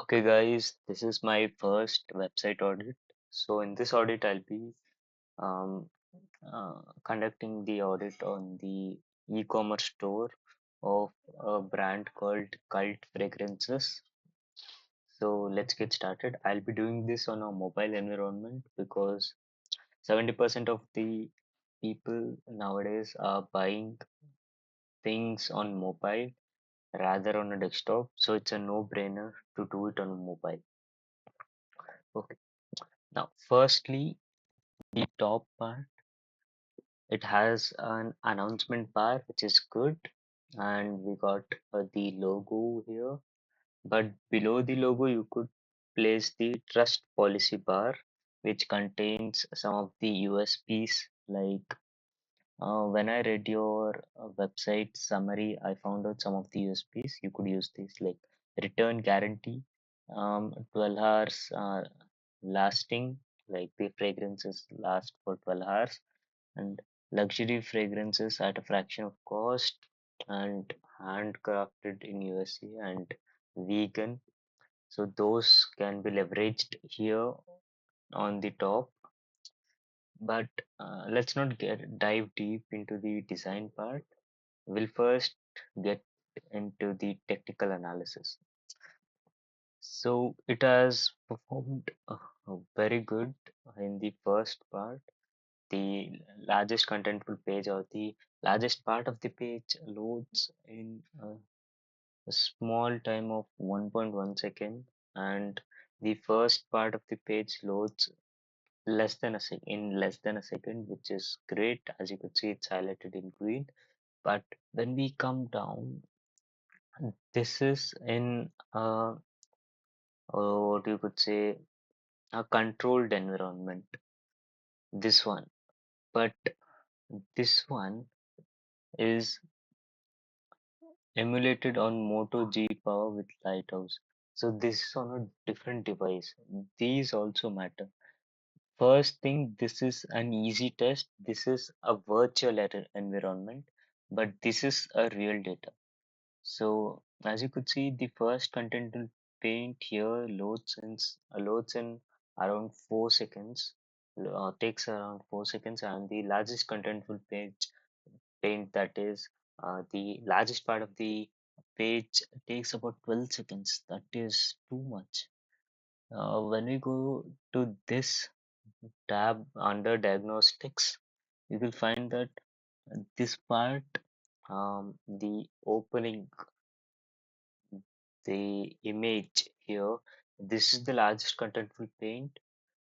Okay, guys, this is my first website audit. So, in this audit, I'll be um, conducting the audit on the e-commerce store of a brand called Cult Fragrances. So, let's get started. I'll be doing this on a mobile environment because 70% of the people nowadays are buying things on mobile rather on a desktop. So, it's a no-brainer to do it on a mobile. Okay. Now, firstly, the top part, it has an announcement bar, which is good, and we got the logo here. But below the logo, you could place the trust policy bar, which contains some of the USPs. Like when I read your website summary, I found out some of the USPs. You could use this like return guarantee, 12 hours lasting, like the fragrances last for 12 hours and luxury fragrances at a fraction of cost and handcrafted in USA and vegan. So those can be leveraged here on the top. But let's not dive deep into the design part. We'll first get into the technical analysis. So it has performed very good in the first part. The largest contentful page or the largest part of the page loads in a small time of 1.1 second, and the first part of the page loads in less than a second, which is great. As you could see, it's highlighted in green. But when we come down, this is in what you could say, a controlled environment. This one, but this one is emulated on Moto G Power with Lighthouse. So this is on a different device. These also matter. First thing, this is an easy test. This is a virtual environment, but this is a real data. So as you could see, the first content in paint here loads in around 4 seconds. Takes around 4 seconds, and the largest contentful page paint, that is the largest part of the page, takes about 12 seconds. That is too much. When we go to this tab under diagnostics, you will find that this part, the opening, the image here, this is the largest contentful paint.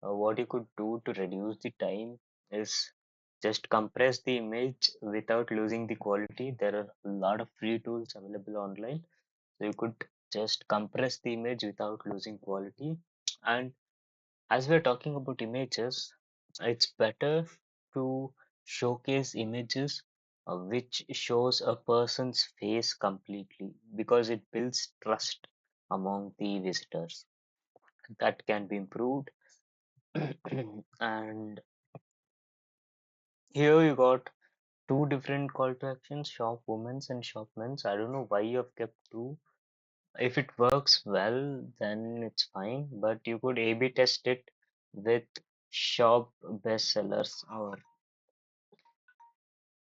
What you could do to reduce the time is just compress the image without losing the quality. There are a lot of free tools available online. So you could just compress the image without losing quality. And as we're talking about images, it's better to showcase images which shows a person's face completely because it builds trust among the visitors. That can be improved. And here you got two different call to actions, shop women's and shop men's. I don't know why you have kept two. If it works well, then it's fine, but you could A/B test it with shop bestsellers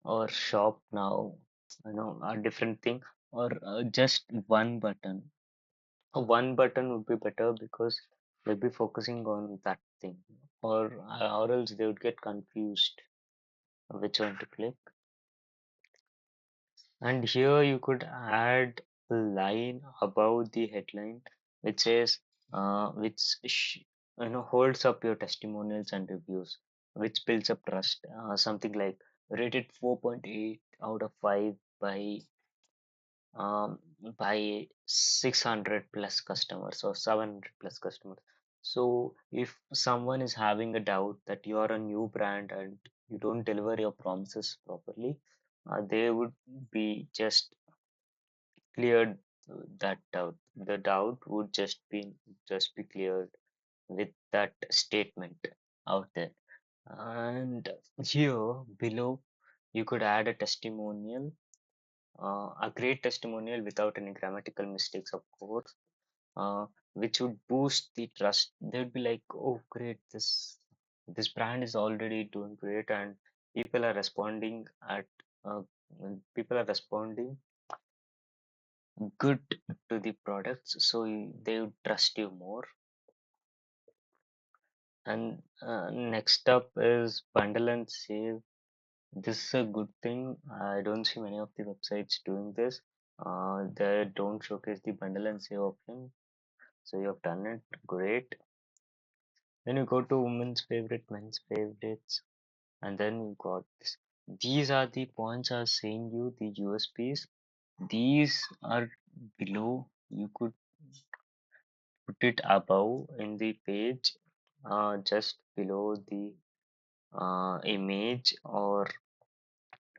or shop now, a different thing, or just one button. One button would be better because they'll be focusing on that thing, or else they would get confused which one to click. And here you could add a line above the headline which says, holds up your testimonials and reviews, which builds up trust. Something like rated 4.8 out of 5 um, by 600 plus customers or 700 plus customers. So if someone is having a doubt that you are a new brand and you don't deliver your promises properly, they would be cleared that doubt. The doubt would just be cleared with that statement out there. And here below, you could add a testimonial, a great testimonial without any grammatical mistakes, of course. which would boost the trust. They would be like, "Oh, great! This brand is already doing great, and people are responding at uh, people are responding good to the products, so they would trust you more." And next up is bundle and save. This is a good thing. I don't see many of the websites doing this. They don't showcase the bundle and save option. So you have done it great. Then you go to women's favorite, men's favorites, and then you got this. These are the points I was saying you, the USPs. These are below. You could put it above in the page, just below the image, or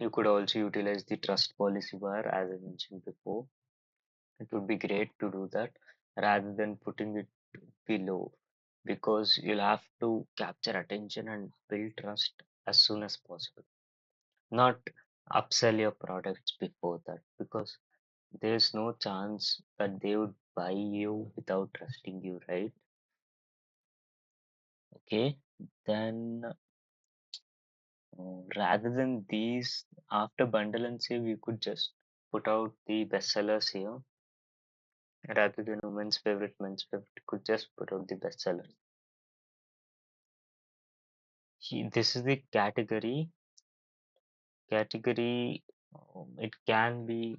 you could also utilize the trust policy bar as I mentioned before. It would be great to do that rather than putting it below, because you'll have to capture attention and build trust as soon as possible. Not upsell your products before that, because there's no chance that they would buy you without trusting you, right? Okay, then rather than these, after bundle and save, you could just put out the bestsellers here. Rather than women's favorite, men's favorite, you could just put out the bestsellers. This is the category. It can be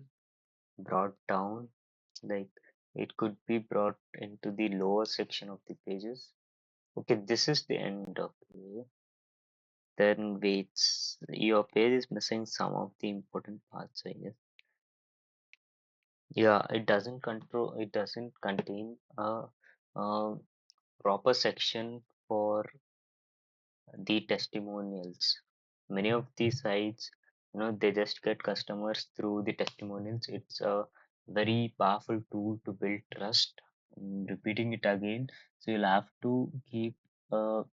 brought down, like it could be brought into the lower section of the pages. Okay, this is the end of it. Then waits. Your page is missing some of the important parts, I guess. Yeah, it doesn't contain a proper section for the testimonials. Many of these sites, they just get customers through the testimonials. It's a very powerful tool to build trust. Repeating it again, so you'll have to keep a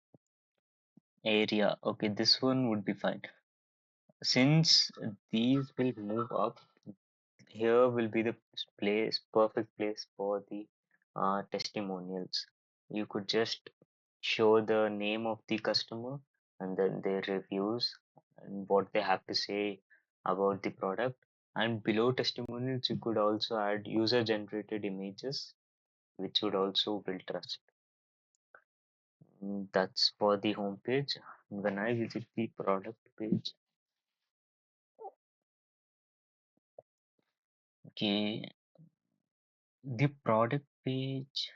area. Okay, this one would be fine. Since these will move up, here will be the perfect place for the testimonials. You could just show the name of the customer and then their reviews and what they have to say about the product. And below testimonials, you could also add user generated images, which would also build trust. That's for the home page. When I visit the product page, okay, the product page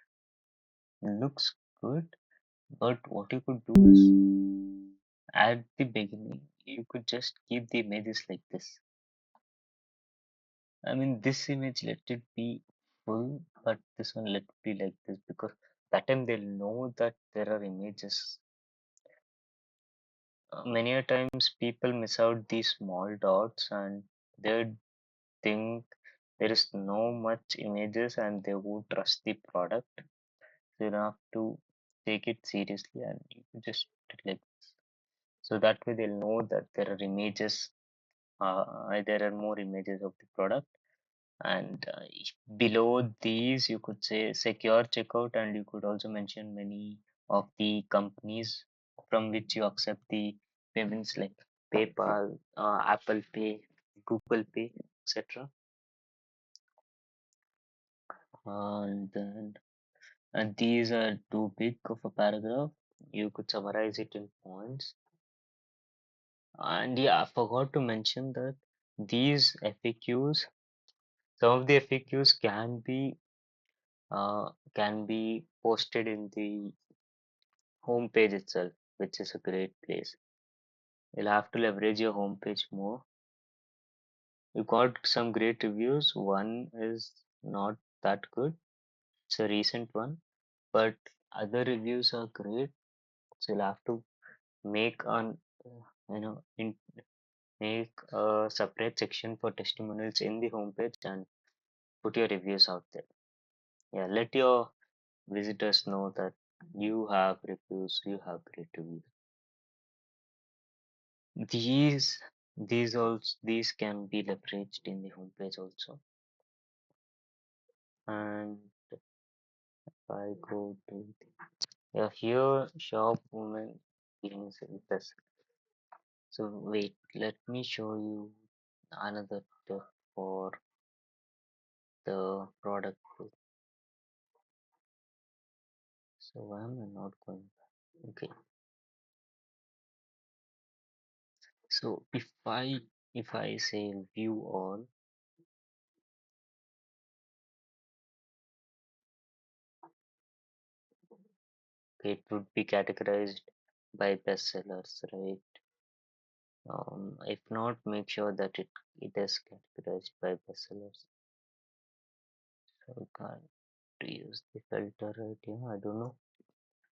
looks good, but what you could do is at the beginning, you could just keep the images like this. I mean, this image, let it be full, but this one let it be like this, because that time they'll know that there are images. Many a times people miss out these small dots and they think there is no much images and they won't trust the product. So you have to take it seriously and you can just put it like this. So that way they'll know that there are images, there are more images of the product. And below these, you could say secure checkout, and you could also mention many of the companies from which you accept the payments like PayPal, Apple Pay, Google Pay, etc. And then and these are too big of a paragraph. You could summarize it in points. And yeah, I forgot to mention that these FAQs, some of the FAQs can be posted in the home page itself, which is a great place. You'll have to leverage your home page more. You got some great reviews. One is not that good. It's a recent one, but other reviews are great. So you'll have to make an you know in, make a separate section for testimonials in the homepage and put your reviews out there. Yeah, let your visitors know that you have reviews, you have great reviews. These these can be leveraged in the homepage also. And I go to yeah, here shop woman beings with us. So wait, let me show you another tip for the product. So why am I not going back? Okay. So if I say view all, it would be categorized by bestsellers, right? If not, make sure that it is categorized by bestsellers. So we can't use the filter right here. I don't know.